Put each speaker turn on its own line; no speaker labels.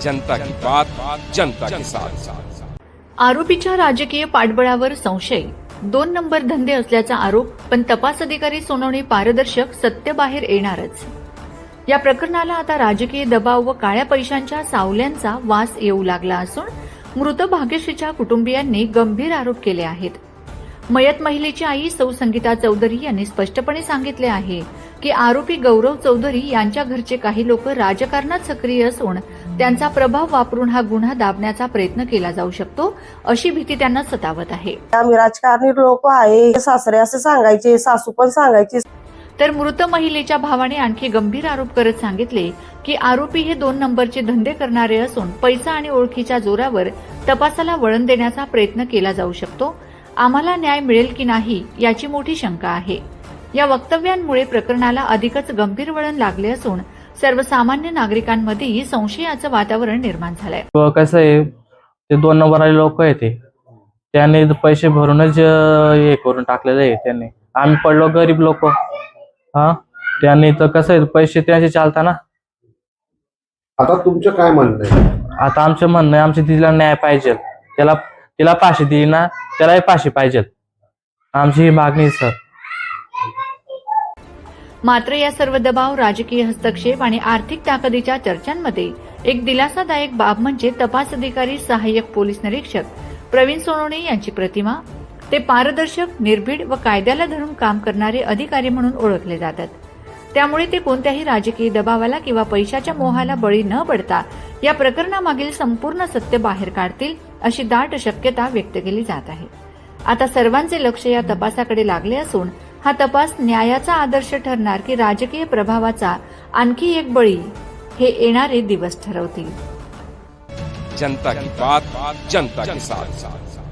जनता की बात जनता के साथ।
आरोपीच्या राजकीय पाठबळावर संशय, 2 नंबर धंदे असल्याचा आरोप, पण तपास अधिकारी सोनवणे पारदर्शक, सत्य बाहेर येणारच। या प्रकरणाला आता राजकीय दबाव व काळ्या पैशांच्या सावल्यांचा वास येऊ लागला असून मृत भाग्यश्रीच्या कुटुंबियांनी गंभीर आरोप केले आहेत। मयत महिलेची आई सौ संगीता चौधरी यांनी स्पष्टपणे सांगितले आहे की आरोपी गौरव चौधरी यांच्या घरचे काही लोक राजकारणात सक्रिय असून त्यांचा प्रभाव वापरून हा गुन्हा दाबण्याचा प्रयत्न केला जाऊ शकतो, अशी भीती त्यांना सतावत आहे।
आम्ही राजकारणी लोक आहे, सासरे असे सांगायचे, सासू पण सांगायची।
तर मृत महिलेच्या भावाने आणखी गंभीर आरोप करत सांगितले की आरोपी हे 2 नंबरचे धंदे करणारे असून पैसा आणि ओळखीच्या जोरावर तपासाला वळण देण्याचा प्रयत्न केला जाऊ शकतो। आम्हाला न्याय मिळेल की नाही याची मोठी शंका आहे। या वक्तव्यांमुळे प्रकरणाला अधिकच गंभीर वळण लागले असून सर्वसामान्य नागरिकांमध्येही संशयाचं वातावरण निर्माण झालंय।
कसं आहे, ते 2 नंबरवाले लोक आहेत, त्यांनी पैसे भरूनच हे करून टाकलेले आहे। त्यांनी आम्ही पडलो गरीब लोक, त्यांनी तर कसं आहे, पैसे त्यांचे चालताना।
आता तुमचं काय म्हणणं आहे?
आता आमचं म्हणणं आहे, आमच्या तिला न्याय पाहिजे, तिला फाशी दिली ना, त्यालाही फाशी पाहिजे, आमची ही मागणी सर।
मात्र या सर्व दबाव, राजकीय हस्तक्षेप आणि आर्थिक ताकदीच्या चर्चांमध्ये एक दिलासादायक बाब म्हणजे तपास अधिकारी सहाय्यक पोलीस निरीक्षक प्रवीण सोनवणे यांची प्रतिमा। ते पारदर्शक, निर्भीड व कायद्याला धरून काम करणारे अधिकारी म्हणून ओळखले जातात। त्यामुळे ते कोणत्याही राजकीय दबावाला किंवा पैशाच्या मोहाला बळी न पडता या प्रकरणामागील संपूर्ण सत्य बाहेर काढतील, अशी दाट शक्यता व्यक्त केली जात आहे। आता सर्वांचे लक्ष या तपासाकडे लागले असून हा तपास न्यायाचा आदर्श ठरणार की राजकीय प्रभावाचा आणखी एक बळी, हे येणारे दिवस ठरवतील।
जनता की बात जनता के साथ।